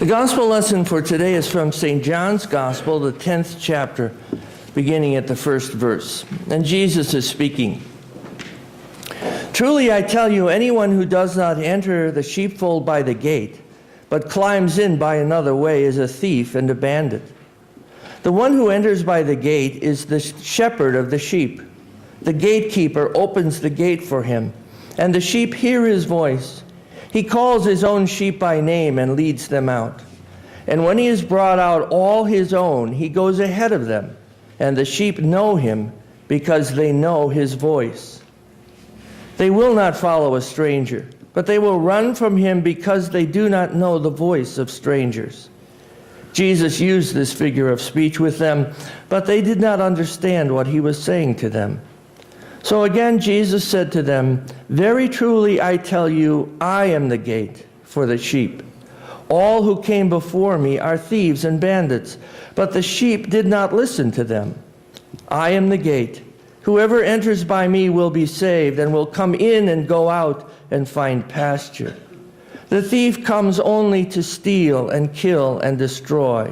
The gospel lesson for today is from St. John's Gospel, the 10th chapter, beginning at the first verse. And Jesus is speaking. Truly I tell you, anyone who does not enter the sheepfold by the gate, but climbs in by another way is a thief and a bandit. The one who enters by the gate is the shepherd of the sheep. The gatekeeper opens the gate for him, and the sheep hear his voice. He calls his own sheep by name and leads them out. And when he has brought out all his own, he goes ahead of them, and the sheep know him because they know his voice. They will not follow a stranger, but they will run from him because they do not know the voice of strangers. Jesus used this figure of speech with them, but they did not understand what he was saying to them. So again, Jesus said to them, "Very truly I tell you, I am the gate for the sheep. All who came before me are thieves and bandits, but the sheep did not listen to them. I am the gate. Whoever enters by me will be saved and will come in and go out and find pasture. The thief comes only to steal and kill and destroy.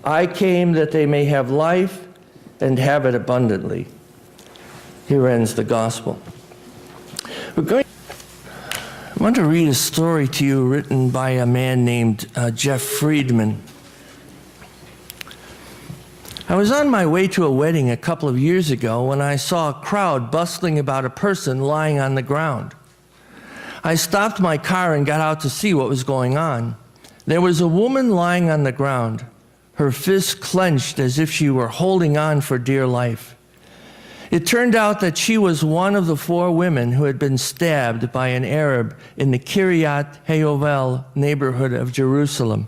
I came that they may have life and have it abundantly." Here ends the gospel. I want to read a story to you written by a man named Jeff Friedman. I was on my way to a wedding a couple of years ago when I saw a crowd bustling about a person lying on the ground. I stopped my car and got out to see what was going on. There was a woman lying on the ground, her fists clenched as if she were holding on for dear life. It turned out that she was one of the 4 women who had been stabbed by an Arab in the Kiryat Hayovel neighborhood of Jerusalem.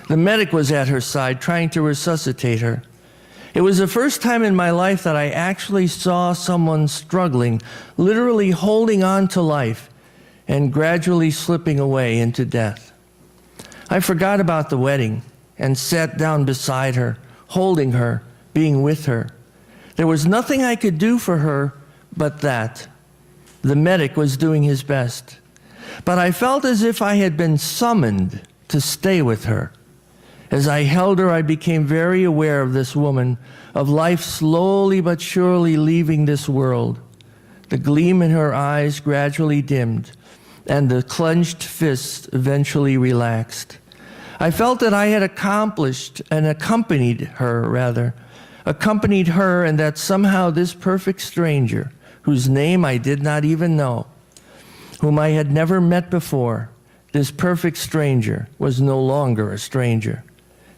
The medic was at her side trying to resuscitate her. It was the first time in my life that I actually saw someone struggling, literally holding on to life and gradually slipping away into death. I forgot about the wedding and sat down beside her, holding her, being with her. There was nothing I could do for her but that. The medic was doing his best. But I felt as if I had been summoned to stay with her. As I held her, I became very aware of this woman, of life slowly but surely leaving this world. The gleam in her eyes gradually dimmed, and the clenched fists eventually relaxed. I felt that I had accomplished and accompanied her, and that somehow this perfect stranger, whose name I did not even know, whom I had never met before, this perfect stranger was no longer a stranger.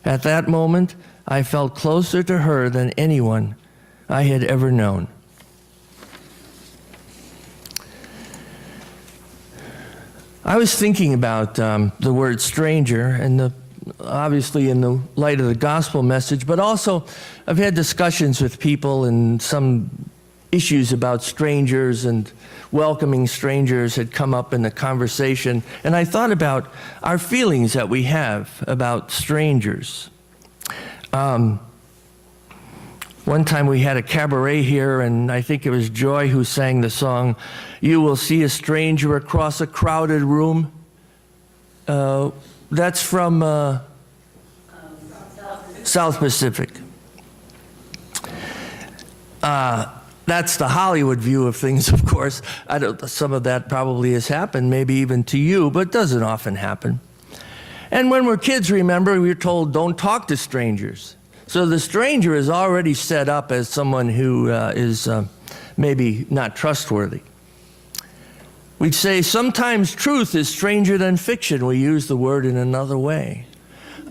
At that moment, I felt closer to her than anyone I had ever known. I was thinking about the word stranger, and obviously in the light of the gospel message, but also I've had discussions with people, and some issues about strangers and welcoming strangers had come up in the conversation. And I thought about our feelings that we have about strangers. One time we had a cabaret here, and I think it was Joy who sang the song, "You will see a stranger across a crowded room." That's from South Pacific. That's the Hollywood view of things, of course. Some of that probably has happened, maybe even to you, but it doesn't often happen. And when we're kids, remember, we were told don't talk to strangers. So the stranger is already set up as someone who is maybe not trustworthy. We'd say sometimes truth is stranger than fiction. We use the word in another way.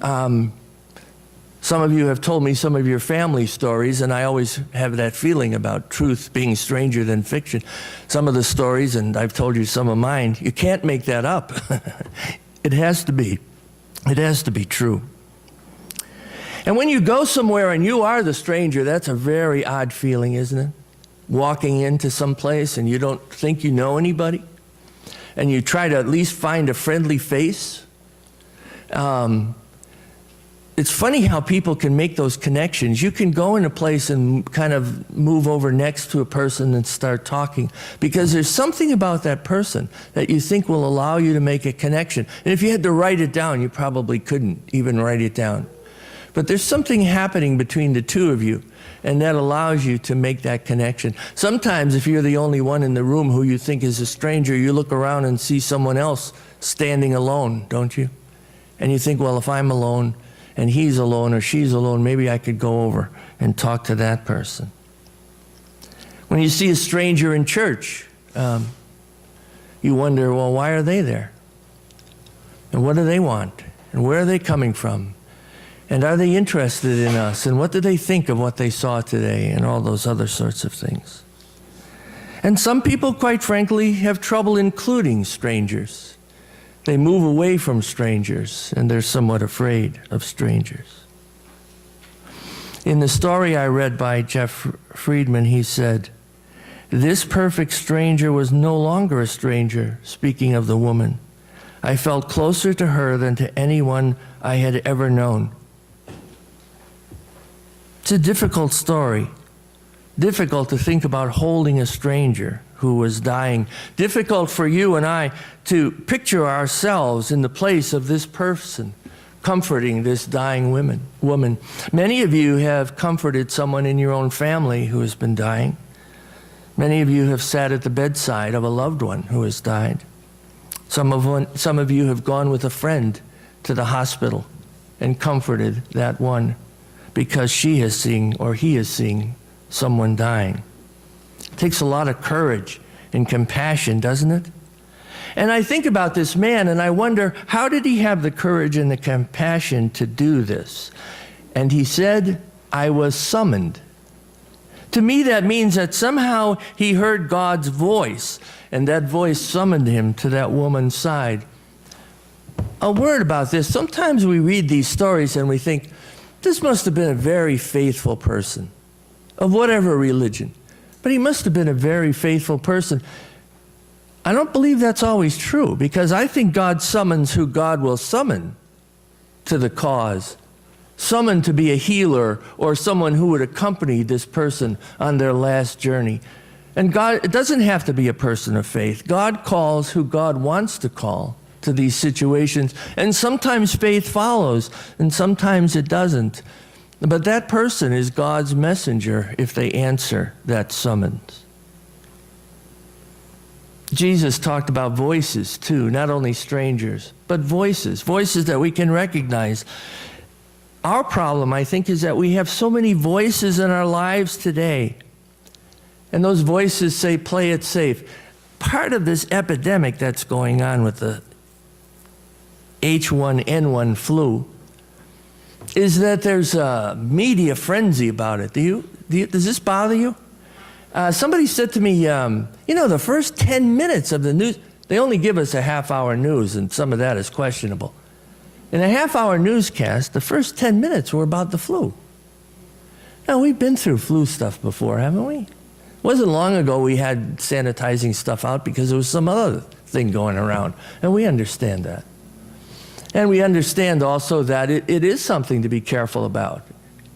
Some of you have told me some of your family stories, and I always have that feeling about truth being stranger than fiction. Some of the stories, and I've told you some of mine, you can't make that up. It has to be. It has to be true. And when you go somewhere and you are the stranger, that's a very odd feeling, isn't it? Walking into some place and you don't think you know anybody, and you try to at least find a friendly face. it's funny how people can make those connections. You can go in a place and kind of move over next to a person and start talking because there's something about that person that you think will allow you to make a connection. And if you had to write it down, you probably couldn't even write it down. But there's something happening between the two of you, and that allows you to make that connection. Sometimes if you're the only one in the room who you think is a stranger, you look around and see someone else standing alone, don't you? And you think, well, if I'm alone and he's alone or she's alone, maybe I could go over and talk to that person. When you see a stranger in church, you wonder, well, why are they there? And what do they want? And where are they coming from? And are they interested in us? And what do they think of what they saw today? And all those other sorts of things. And some people, quite frankly, have trouble including strangers. They move away from strangers, and they're somewhat afraid of strangers. In the story I read by Jeff Friedman, he said, "This perfect stranger was no longer a stranger," speaking of the woman. "I felt closer to her than to anyone I had ever known." It's a difficult story. Difficult to think about holding a stranger who was dying. Difficult for you and I to picture ourselves in the place of this person comforting this dying woman. Many of you have comforted someone in your own family who has been dying. Many of you have sat at the bedside of a loved one who has died. Some of you have gone with a friend to the hospital and comforted that one because she is seeing or he is seeing someone dying. It takes a lot of courage and compassion, doesn't it? And I think about this man and I wonder, how did he have the courage and the compassion to do this? And he said, "I was summoned." To me, that means that somehow he heard God's voice, and that voice summoned him to that woman's side. A word about this. Sometimes we read these stories and we think, this must have been a very faithful person, of whatever religion. But he must have been a very faithful person. I don't believe that's always true, because I think God summons who God will summon to the cause. Summon to be a healer or someone who would accompany this person on their last journey. And God, it doesn't have to be a person of faith. God calls who God wants to call to these situations. And sometimes faith follows, and sometimes it doesn't. But that person is God's messenger if they answer that summons. Jesus talked about voices too, not only strangers, but voices that we can recognize. Our problem, I think, is that we have so many voices in our lives today. And those voices say, play it safe. Part of this epidemic that's going on with the H1N1 flu is that there's a media frenzy about it. Does this bother you? Somebody said to me, the first 10 minutes of the news, they only give us a half-hour news, and some of that is questionable. In a half-hour newscast, the first 10 minutes were about the flu. Now, we've been through flu stuff before, haven't we? It wasn't long ago we had sanitizing stuff out because there was some other thing going around, and we understand that. And we understand also that it is something to be careful about.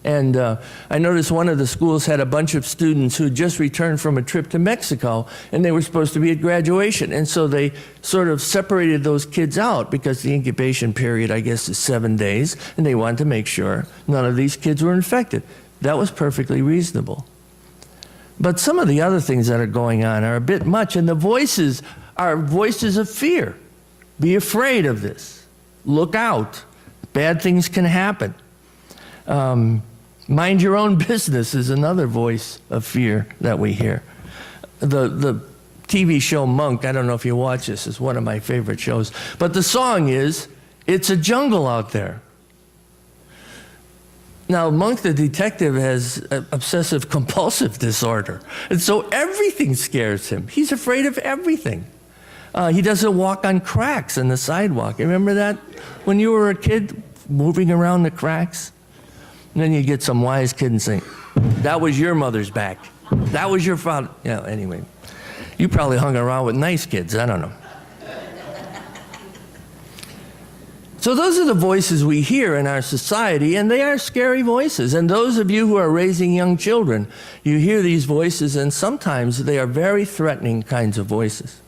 And I noticed one of the schools had a bunch of students who had just returned from a trip to Mexico, and they were supposed to be at graduation. And so they sort of separated those kids out because the incubation period, I guess, is 7 days, and they wanted to make sure none of these kids were infected. That was perfectly reasonable. But some of the other things that are going on are a bit much, and the voices are voices of fear. Be afraid of this. Look out. Bad things can happen. Mind your own business is another voice of fear that we hear. The TV show Monk, I don't know if you watch this, it's one of my favorite shows, but the song is, "It's a jungle out there." Now, Monk the detective has obsessive compulsive disorder, and so everything scares him. He's afraid of everything. He doesn't walk on cracks in the sidewalk. You remember that when you were a kid, moving around the cracks? And then you get some wise kid and say, "That was your mother's back. That was your father." Anyway, you probably hung around with nice kids. I don't know. So those are the voices we hear in our society, and they are scary voices. And those of you who are raising young children, you hear these voices, and sometimes they are very threatening kinds of voices.